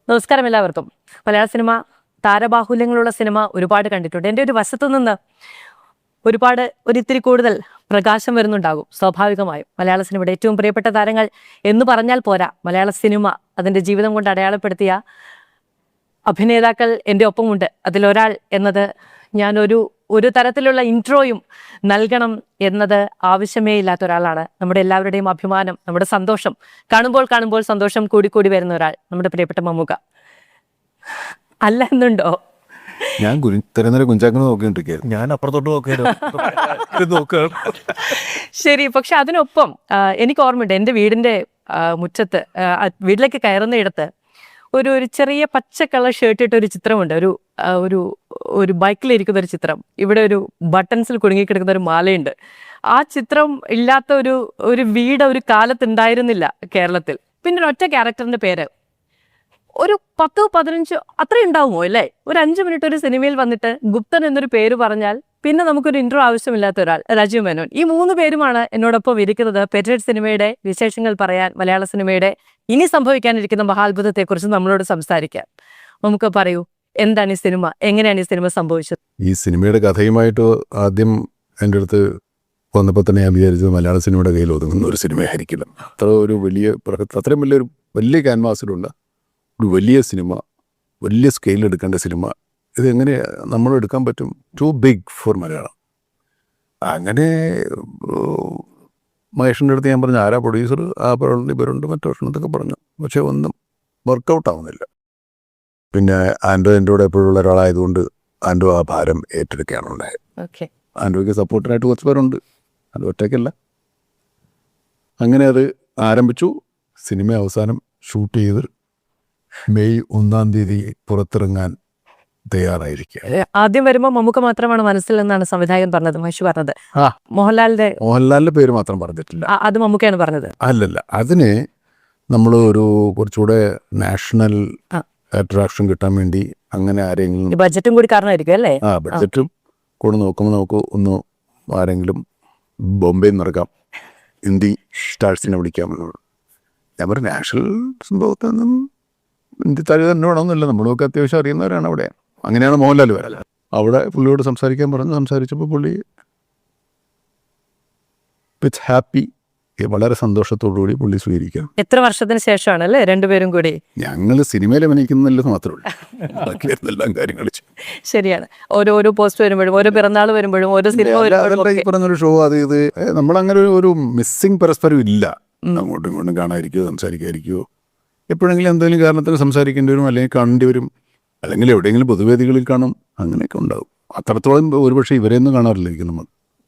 നമസ്കാരം എല്ലാവർക്കും. മലയാള cinema താരബാഹുല്യങ്ങളുള്ള cinema ഒരുപാട് കണ്ടിട്ടുണ്ട്. എൻ്റെ ഒരു വശത്തു നിന്ന് ഒരിത്തിരി കൂടുതൽ പ്രകാശം വരുന്നുണ്ടാകും സ്വാഭാവികമായും. മലയാള സിനിമയുടെ ഏറ്റവും പ്രിയപ്പെട്ട താരങ്ങൾ എന്ന് പറഞ്ഞാൽ പോരാ, മലയാള സിനിമ അതിൻ്റെ ജീവിതം കൊണ്ട് അടയാളപ്പെടുത്തിയ അഭിനേതാക്കൾ എൻ്റെ ഒപ്പമുണ്ട്. അതിലൊരാൾ എന്നത് ഞാൻ ഒരു തരത്തിലുള്ള ഇൻട്രോയും നൽകണം എന്നത് ആവശ്യമേ ഇല്ലാത്ത ഒരാളാണ്. നമ്മുടെ എല്ലാവരുടെയും അഭിമാനം, നമ്മുടെ സന്തോഷം, കാണുമ്പോൾ സന്തോഷം കൂടി വരുന്ന ഒരാൾ, നമ്മുടെ പ്രിയപ്പെട്ട മമ്മൂക്ക. അല്ല എന്നുണ്ടോ? ഞാൻ കുഞ്ചാക്കനെ നോക്കിക്കൊണ്ടിരിക്കുകയായിരുന്നു. ഞാൻ അപ്പുറത്തോട്ട് നോക്കുകയാണ്. ശരി, പക്ഷെ അതിനൊപ്പം എനിക്ക് ഓർമ്മയുണ്ട്, എൻ്റെ വീടിൻ്റെ മുറ്റത്ത് വീട്ടിലേക്ക് കയറുന്നയിടത്ത് ഒരു ചെറിയ പച്ച കളർ ഷർട്ട് ഇട്ട ഒരു ചിത്രമുണ്ട്. ഒരു ബൈക്കിലിരിക്കുന്ന ഒരു ചിത്രം. ഇവിടെ ഒരു ബട്ടൺസിൽ കുടുങ്ങിക്കിടക്കുന്ന ഒരു മാലയുണ്ട്. ആ ചിത്രം ഇല്ലാത്ത ഒരു വീട് ഒരു കാലത്തുണ്ടായിരുന്നില്ല കേരളത്തിൽ. പിന്നെ ഒരൊറ്റ ക്യാരക്ടറിന്റെ പേര് ഒരു 10-15 അത്രയും ഉണ്ടാവുമോ അല്ലേ? ഒരു 5 മിനിറ്റ് ഒരു സിനിമയിൽ വന്നിട്ട് ഗുപ്തൻ എന്നൊരു പേര് പറഞ്ഞാൽ പിന്നെ നമുക്കൊരു ഇൻട്രോ ആവശ്യമില്ലാത്ത ഒരാൾ രാജീവ് മേനോൻ. ഈ 3 പേരുമാണ് എന്നോടൊപ്പം ഇരിക്കുന്നത്. പെറ്റഡ് സിനിമയുടെ വിശേഷങ്ങൾ പറയാൻ, മലയാള സിനിമയുടെ ഇനി സംഭവിക്കാനിരിക്കുന്ന മഹാത്ഭുതത്തെക്കുറിച്ച് നമ്മളോട് സംസാരിക്കാൻ. നമുക്ക് പറയൂ, എന്താണ് ഈ സിനിമ, എങ്ങനെയാണ് ഈ സിനിമ സംഭവിച്ചത്? ഈ സിനിമയുടെ കഥയുമായിട്ട് ആദ്യം എൻ്റെ അടുത്ത് വന്നപ്പോൾ തന്നെ ഞാൻ വിചാരിച്ചത് മലയാള സിനിമയുടെ കയ്യിൽ ഒതുങ്ങുന്ന ഒരു സിനിമയായിരിക്കില്ല. അത്രയും വലിയ ക്യാൻവാസിലുള്ള ഒരു വലിയ സിനിമ, വലിയ സ്കെയിൽ എടുക്കേണ്ട സിനിമ, ഇതെങ്ങനെ നമ്മൾ എടുക്കാൻ പറ്റും? Too big for Malayalam. അങ്ങനെ മഹേഷിൻ്റെ അടുത്ത് ഞാൻ പറഞ്ഞു, ആരാ പ്രൊഡ്യൂസർ? ഇവരുണ്ട് മറ്റൊക്കെ പറഞ്ഞു. പക്ഷെ ഒന്നും വർക്കൗട്ട് ആവുന്നില്ല. പിന്നെ ആൻഡ്രോ എൻ്റെ കൂടെ എപ്പോഴുള്ള ഒരാളായതുകൊണ്ട് ആൻഡ്രോ ആ ഭാരം ഏറ്റെടുക്കുകയാണ് ഉണ്ടായത്. ആൻഡ്രോയ്ക്ക് സപ്പോർട്ടറായിട്ട് കുറച്ച് പേരുണ്ട്, അത് ഒറ്റയ്ക്കല്ല. അങ്ങനെ അത് ആരംഭിച്ചു. സിനിമ അവസാനം ഷൂട്ട് ചെയ്ത് മെയ് 1 പുറത്തിറങ്ങാൻ തയ്യാറായിരിക്കുക. ആദ്യം വരുമ്പോൾ മമ്മൂക്ക മാത്രമാണ് മനസ്സിൽ എന്നാണ് സംവിധായകൻ പറഞ്ഞത്, മഹേഷ് പറഞ്ഞത്. മോഹൻലാലിന്റെ പേര് മാത്രം പറഞ്ഞിട്ടില്ല, അത് മമ്മൂക്കയാണ് പറഞ്ഞത്. അല്ലല്ല, അതിന് നമ്മൾ കുറച്ചുകൂടെ നാഷണൽ അട്രാക്ഷൻ കിട്ടാൻ വേണ്ടി അങ്ങനെ ആരെങ്കിലും, ബഡ്ജറ്റും കൂടി കാരണമായിരിക്കും അല്ലേ? ബഡ്ജറ്റും കൂടെ നോക്കുമ്പോൾ നമുക്ക് ഒന്ന് ആരെങ്കിലും ബോംബെയിൽ നിന്ന് ഇറക്കാം, ഹിന്ദി സ്റ്റാർസിനെ വിളിക്കാമെന്നുള്ളൂ. ഞാൻ പറയും, നാഷണൽ സംഭവത്തൊന്നും ഹിന്ദി തല തന്നെ വേണമെന്നില്ല, നമ്മളൊക്കെ അത്യാവശ്യം അറിയുന്നവരാണ് അവിടെ. അങ്ങനെയാണ് മോഹൻലാൽ വരാൻ. അവിടെ പുള്ളിയോട് സംസാരിക്കാൻ പറഞ്ഞു. സംസാരിച്ചപ്പോൾ പുള്ളി വിത്ത് ഹാപ്പി, വളരെ സന്തോഷത്തോടുകൂടി പുള്ളി സ്വീകരിക്കാം. എത്ര വർഷത്തിന് ശേഷമാണ് അല്ലേ രണ്ടുപേരും കൂടി? ഞങ്ങൾ സിനിമയിൽ അഭിനയിക്കുന്നില്ലെന്ന് മാത്രമേ ഉള്ളൂ, എല്ലാം കാര്യങ്ങൾ. ശരിയാണ്. ഓരോ പോസ്റ്റ് വരുമ്പോഴും, ഓരോ പിറന്നാൾ വരുമ്പോഴും, ഓരോ സിനിമ പറഞ്ഞൊരു ഷോ, അത് ഇത് നമ്മളങ്ങനെ ഒരു മിസ്സിങ് പരസ്പരം ഇല്ല. അങ്ങോട്ടും ഇങ്ങോട്ടും കാണാതിരിക്കുമോ സംസാരിക്കാതിരിക്കുമോ, എപ്പോഴെങ്കിലും എന്തെങ്കിലും കാരണത്തിന് സംസാരിക്കേണ്ടി വരും, അല്ലെങ്കിൽ കാണേണ്ടി വരും, അല്ലെങ്കിൽ എവിടെയെങ്കിലും പൊതുവേദികളിൽ കാണും, അങ്ങനെയൊക്കെ ഉണ്ടാകും. അത്രത്തോളം ഒരുപക്ഷെ ഇവരെയൊന്നും കാണാറില്ലായിരിക്കും നമ്മൾ.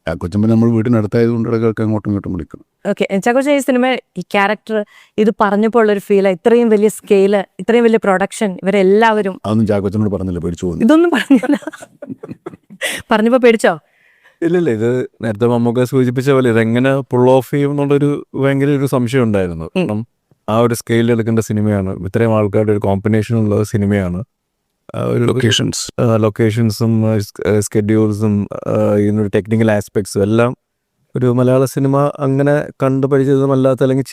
ആ കൊച്ചമ്പൻ നമ്മൾ വീടിനടുത്തായതുകൊണ്ട് ഇടയ്ക്കൊക്കെ അങ്ങോട്ടും ഇങ്ങോട്ടും വിളിക്കണം. ഓക്കെ, ചാക്കോച്ചൻ, ഈ സിനിമ, ഈ ക്യാരക്ടർ ഇത് പറഞ്ഞപ്പോൾ ഉള്ളൊരു ഫീൽ, ഇത്രയും വലിയ സ്കെയില്, ഇത്രയും വലിയ പ്രൊഡക്ഷൻ, ഇവരെല്ലാവരും. അതൊന്നും ചാക്കോച്ചനോട് പറഞ്ഞില്ല, പേടിച്ചു പോകുന്നു. ഇതൊന്നും പറഞ്ഞില്ല. പറഞ്ഞപ്പോ പേടിച്ചോ? ഇല്ലല്ല, ഇത് നേരത്തെ മമ്മൂക്ക സൂചിപ്പിച്ച പോലെ ഇതെങ്ങനെ പുൾ ഓഫ് ചെയ്യും എന്നുള്ളൊരു ഭയങ്കര ഒരു സംശയം ഉണ്ടായിരുന്നു. കാരണം ആ ഒരു സ്കെയിൽ എടുക്കേണ്ട സിനിമയാണ്, ഇത്രയും ആൾക്കാരുടെ ഒരു കോമ്പിനേഷൻ ഉള്ള സിനിമയാണ്. ഒരു ലൊക്കേഷൻസും സ്കെഡ്യൂൾസും ഇതിനൊരു ടെക്നിക്കൽ ആസ്പെക്ട്സും എല്ലാം ഒരു മലയാള സിനിമ അങ്ങനെ കണ്ടു പരിചിതമല്ലാത്ത, അല്ലെങ്കിൽ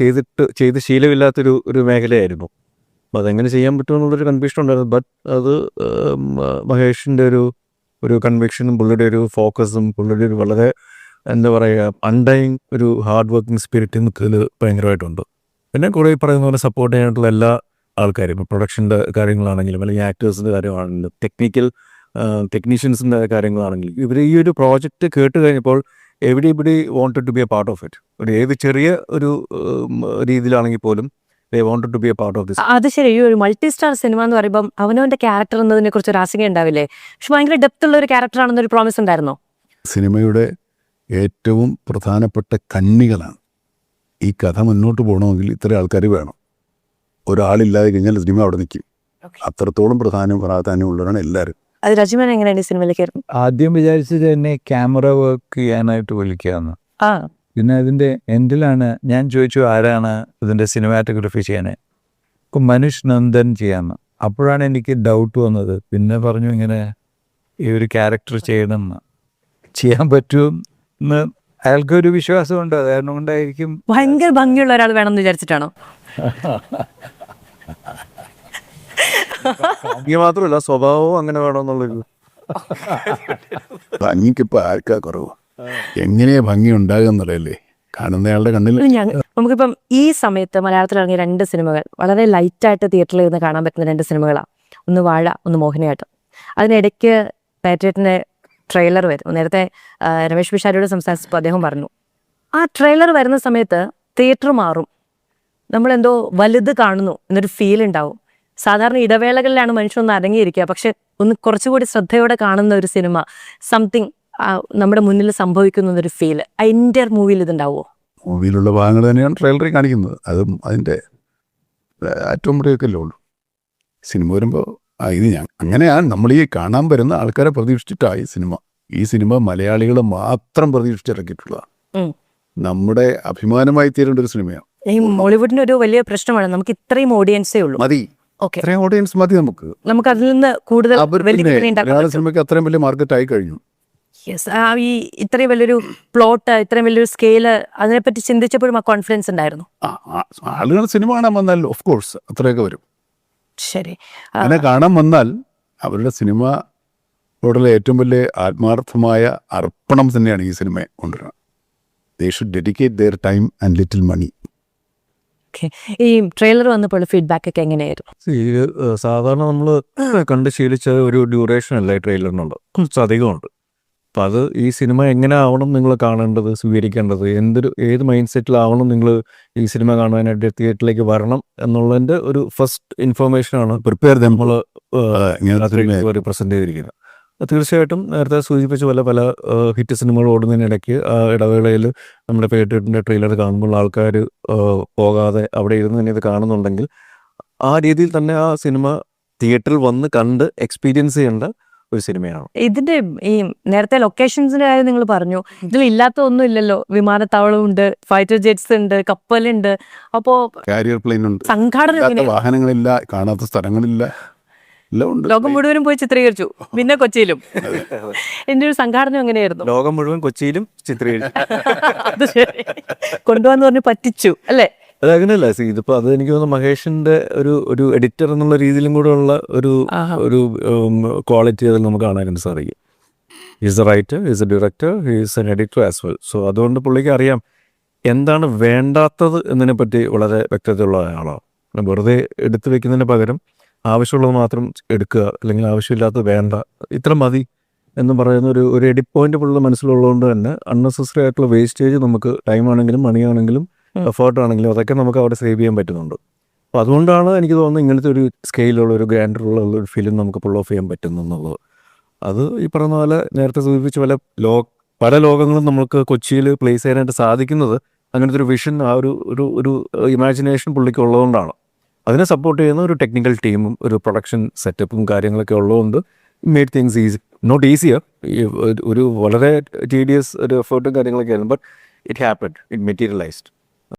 ചെയ്ത് ശീലമില്ലാത്തൊരു മേഖലയായിരുന്നു. അപ്പോൾ അതെങ്ങനെ ചെയ്യാൻ പറ്റുമെന്നുള്ളൊരു കൺഫ്യൂഷൻ ഉണ്ടായിരുന്നു. ബട്ട് അത് മഹേഷിൻ്റെ ഒരു കൺവിക്ഷനും പുള്ളിയുടെ ഒരു ഫോക്കസും പുള്ളിയുടെ ഒരു വളരെ എന്താ പറയുക അൺഡൈങ് ഒരു ഹാർഡ് വർക്കിംഗ് സ്പിരിറ്റ് ഇതിൽ ഭയങ്കരമായിട്ടുണ്ട്. പിന്നെ കുറേ പറയുന്ന പോലെ സപ്പോർട്ട് ചെയ്യാനായിട്ടുള്ള എല്ലാ ആൾക്കാരും, ഇപ്പോൾ പ്രൊഡക്ഷൻ്റെ കാര്യങ്ങളാണെങ്കിലും അല്ലെങ്കിൽ ആക്ടേഴ്സിൻ്റെ കാര്യമാണെങ്കിലും ടെക്നീഷ്യൻസിൻ്റെ കാര്യങ്ങളാണെങ്കിലും, ഇവർ ഈ ഒരു പ്രോജക്റ്റ് കേട്ട് കഴിഞ്ഞപ്പോൾ everybody wanted to be a part of it. ഏത് ചെറിയ ഒരു രീതിയിലാണെങ്കിൽ പോലും they wanted to be a part of this. അത് ശരി. ഈ ഒരു മൾട്ടി സ്റ്റാർ സിനിമ എന്ന് പറയുമ്പോൾ അവനവൻ്റെ ക്യാരക്ടർ എന്നതിനെ കുറിച്ച് ഒരു ആശങ്ക ഉണ്ടാവില്ലേ? പക്ഷെ ഭയങ്കര ഡെപ്ത് ഉള്ള ഒരു ക്യാരക്ടർ ആണെന്നൊരു പ്രോമിസ് ഉണ്ടായിരുന്നോ? സിനിമയുടെ ഏറ്റവും പ്രധാനപ്പെട്ട കണ്ണികളാണ്. ഈ കഥ മുന്നോട്ട് പോകണമെങ്കിൽ ഇത്ര ആൾക്കാർ വേണം. ഒരാളില്ലാതെ കഴിഞ്ഞാൽ സിനിമ അവിടെ നിൽക്കും. അത്രത്തോളം പ്രാധാന്യമുള്ളവരാണ് എല്ലാവരും. അത് രജിമൻ എങ്ങനെയാണ് ഈ സിനിമയിലേക്ക്? ആദ്യം വിചാരിച്ചത് തന്നെ ക്യാമറ വർക്ക് ചെയ്യാനായിട്ട് വിളിക്കാമെന്ന്. പിന്നെ അതിൻ്റെ എൻഡിലാണ് ഞാൻ ചോദിച്ചു, ആരാണ് ഇതിൻ്റെ സിനിമാറ്റോഗ്രഫി ചെയ്യാൻ? അപ്പം മനുഷ് നന്ദൻ ചെയ്യാമെന്ന്. അപ്പോഴാണ് എനിക്ക് ഡൗട്ട് വന്നത്. പിന്നെ പറഞ്ഞു, ഇങ്ങനെ ഈ ഒരു ക്യാരക്ടർ ചെയ്യണമെന്ന്, ചെയ്യാൻ പറ്റുമെന്ന് അയാൾക്കൊരു വിശ്വാസമുണ്ട്. അത് കാരണം കൊണ്ടായിരിക്കും. ഭയങ്കര ഭംഗിയുള്ള ഒരാൾ വേണമെന്ന് വിചാരിച്ചിട്ടാണോ? ഭംഗി മാത്രമല്ല സ്വഭാവവും അങ്ങനെ വേണമെന്നുള്ളൊരു ഭംഗിക്കിപ്പോൾ ആർക്കാ കുറവ്? എങ്ങനെയാ ഭംഗി ഉണ്ടാകുന്നറിയല്ലേ കാണുന്നയാളുടെ കണ്ണിൽ. നമുക്കിപ്പം ഈ സമയത്ത് മലയാളത്തിൽ ഇറങ്ങിയ 2 സിനിമകൾ വളരെ ലൈറ്റായിട്ട് തിയേറ്ററിൽ ഇരുന്ന് കാണാൻ പറ്റുന്ന 2 സിനിമകളാണ്. ഒന്ന് വാഴ, ഒന്ന് മോഹിനിയാട്ടം. അതിനിടയ്ക്ക് പാട്രിയറ്റിൻ്റെ ട്രെയിലർ വരും. നേരത്തെ രമേശ് പിഷാരിയോട് സംസാരിച്ചപ്പോൾ അദ്ദേഹം പറഞ്ഞു, ആ ട്രെയിലർ വരുന്ന സമയത്ത് തിയേറ്റർ മാറും, നമ്മളെന്തോ വലുത് കാണുന്നു എന്നൊരു ഫീൽ ഉണ്ടാവും. സാധാരണ ഇടവേളകളിലാണ് മനുഷ്യനൊന്ന് അടങ്ങിയിരിക്കുക, പക്ഷെ ഒന്ന് കുറച്ചുകൂടി ശ്രദ്ധയോടെ കാണുന്ന ഒരു സിനിമ, സംതിങ് നമ്മുടെ മുന്നിൽ സംഭവിക്കുന്ന ഒരു ഫീൽ അതിൻ്റെ മൂവിയിൽ ഇതുണ്ടാവുമോ? മൂവിയിലുള്ള ഭാഗങ്ങൾ തന്നെയാണ് ട്രെയിലറിൽ കാണിക്കുന്നത്. അതും അതിൻ്റെ ഏറ്റവും മുടിയൊക്കെയല്ലേ ഉള്ളൂ. സിനിമ വരുമ്പോൾ ഇത് അങ്ങനെയാണ് നമ്മൾ ഈ കാണാൻ വരുന്ന ആൾക്കാരെ പ്രതീക്ഷിച്ചിട്ടാണ് ഈ സിനിമ മലയാളികൾ മാത്രം പ്രതീക്ഷിച്ചിറക്കിയിട്ടുള്ളതാണ്. നമ്മുടെ അഭിമാനമായി തീരേണ്ട ഒരു സിനിമയാണ്. ഈ മോളിവുഡിന്റെ ഒരു വലിയ പ്രശ്നമാണ്, നമുക്ക് ഇത്രയും ഓഡിയൻസേ ഉള്ളൂ. മതി, ഇത്രയും ഓഡിയൻസ് മതി നമുക്ക് അതിൽ നിന്ന് കൂടുതൽ മലയാള സിനിമയ്ക്ക് അത്രയും വലിയ മാർക്കറ്റ് ആയി കഴിഞ്ഞു. ഈ ഇത്രയും വലിയൊരു പ്ലോട്ട്, ഇത്രയും വലിയൊരു സ്കെയില്, അതിനെപ്പറ്റി ചിന്തിച്ചപ്പോഴും ആ കോൺഫിഡൻസ് ഉണ്ടായിരുന്നു. ആളുകൾ സിനിമ കാണാൻ വന്നാൽ ഓഫ് കോഴ്സ് അത്രയൊക്കെ വരും. ശരി, അങ്ങനെ കാണാൻ വന്നാൽ അവരുടെ സിനിമയോടുള്ള ഏറ്റവും വലിയ ആത്മാർത്ഥമായ അർപ്പണം തന്നെയാണ് ഈ സിനിമയെ കൊണ്ടുവരുന്നത്. They should dedicate their time and little money. ഈ ട്രെയിലർ വന്നപ്പോൾ ഫീഡ്ബാക്ക് ഒക്കെ എങ്ങനെയായിരുന്നു? സാധാരണ നമ്മൾ കണ്ട് ശീലിച്ച ഒരു ഡ്യൂറേഷൻ അല്ല ഈ ട്രെയിലറിനുണ്ട്, കുറച്ച് അധികമുണ്ട്. അപ്പം അത് ഈ സിനിമ എങ്ങനെ ആവണം നിങ്ങൾ കാണേണ്ടത്, സ്വീകരിക്കേണ്ടത്, ഏത് മൈൻഡ് സെറ്റിലാവണം നിങ്ങൾ ഈ സിനിമ കാണാനായിട്ട് തിയേറ്ററിലേക്ക് വരണം എന്നുള്ളതിൻ്റെ ഒരു ഫസ്റ്റ് ഇൻഫർമേഷനാണ് പ്രിപ്പയർ നമ്മൾ പ്രസൻറ്റ് ചെയ്തിരിക്കുന്നത്. തീർച്ചയായിട്ടും നേരത്തെ സൂചിപ്പിച്ച പല ഹിറ്റ് സിനിമകൾ ഓടുന്നതിനിടയ്ക്ക് ഇടവേളയിൽ നമ്മുടെ പേട്ടിൻ്റെ ട്രെയിലർ കാണുമ്പോൾ ആൾക്കാർ പോകാതെ അവിടെ ഇരുന്ന് തന്നെ ഇത് കാണുന്നുണ്ടെങ്കിൽ ആ രീതിയിൽ തന്നെ ആ സിനിമ തിയേറ്ററിൽ വന്ന് കണ്ട് എക്സ്പീരിയൻസ് ചെയ്യേണ്ട ഒരു സിനിമയാണ്. ഇതിന്റെ ഈ നേരത്തെ ലൊക്കേഷൻസിന്റെ കാര്യം നിങ്ങൾ പറഞ്ഞു, ഇതിൽ ഇല്ലാത്ത ഒന്നും ഇല്ലല്ലോ. വിമാനത്താവളമുണ്ട്, ഫൈറ്റർ ജെറ്റ്സ് ഉണ്ട്, കപ്പലുണ്ട്, അപ്പോ കാരിയർ പ്ലെയിൻ ഉണ്ട്, സംഘാടന വാഹനങ്ങളില്ല, കാണാത്ത സ്ഥലങ്ങളില്ല, ലോകം മുഴുവനും പോയി ചിത്രീകരിച്ചു, പിന്നെ കൊച്ചിയിലും. എന്റെ ഒരു സംഘാടനം എങ്ങനെയായിരുന്നു? ലോകം മുഴുവൻ കൊച്ചിയിലും ചിത്രീകരിച്ചു. കൊണ്ടുപോകാന്ന് പറഞ്ഞ് പറ്റിച്ചു അല്ലേ? അതങ്ങനെയല്ല, ഇതിപ്പോൾ അത് എനിക്ക് തോന്നുന്നു മഹേഷിന്റെ ഒരു എഡിറ്റർ എന്നുള്ള രീതിയിലും കൂടെ ഉള്ള ഒരു ക്വാളിറ്റി അതിൽ നമുക്ക് കാണാനായിട്ട് സാധിക്കും. Is A writer, is A director, is N editor as well. So അതുകൊണ്ട് പുള്ളിക്ക് അറിയാം എന്താണ് വേണ്ടാത്തത് എന്നതിനെ പറ്റി വളരെ വ്യക്തതയുള്ള ആളാണ്. വെറുതെ എടുത്തു വെക്കുന്നതിന് പകരം ആവശ്യമുള്ളത് മാത്രം എടുക്കുക, അല്ലെങ്കിൽ ആവശ്യമില്ലാത്തത് വേണ്ട, ഇത്ര മതി എന്ന് പറയുന്ന ഒരു എഡിറ്റ് പോയിന്റ് പുള്ളിയുടെ മനസ്സിലുള്ളതുകൊണ്ട് തന്നെ അൺനെസസറി ആയിട്ടുള്ള വേസ്റ്റേജ് നമുക്ക് ടൈം ആണെങ്കിലും മണി ആണെങ്കിലും എഫേർട്ട് ആണെങ്കിലും അതൊക്കെ നമുക്ക് അവിടെ സേവ് ചെയ്യാൻ പറ്റുന്നുണ്ട്. അപ്പോൾ അതുകൊണ്ടാണ് എനിക്ക് തോന്നുന്നത് ഇങ്ങനത്തെ ഒരു സ്കെയിലുള്ള ഒരു ഗ്രാൻഡറുള്ള ഒരു ഫിലിം നമുക്ക് പുൾ ഓഫ് ചെയ്യാൻ പറ്റുന്നുള്ളത്. അത് ഈ പറഞ്ഞ പോലെ നേരത്തെ സൂചിപ്പിച്ച പല ലോകങ്ങളും നമുക്ക് കൊച്ചിയിൽ പ്ലേസ് ചെയ്യാനായിട്ട് സാധിക്കുന്നത് അങ്ങനത്തെ ഒരു വിഷൻ, ആ ഒരു ഇമാജിനേഷൻ പുള്ളിക്ക് ഉള്ളതുകൊണ്ടാണ്. അതിനെ സപ്പോർട്ട് ചെയ്യുന്ന ഒരു ടെക്നിക്കൽ ടീമും ഒരു പ്രൊഡക്ഷൻ സെറ്റപ്പും കാര്യങ്ങളൊക്കെ ഉള്ളതുകൊണ്ട് made things easy, not easier, ഒരു വളരെ ടീഡിയസ് ഒരു എഫേർട്ടും കാര്യങ്ങളൊക്കെ ആയിരുന്നു. But it happened, it materialised.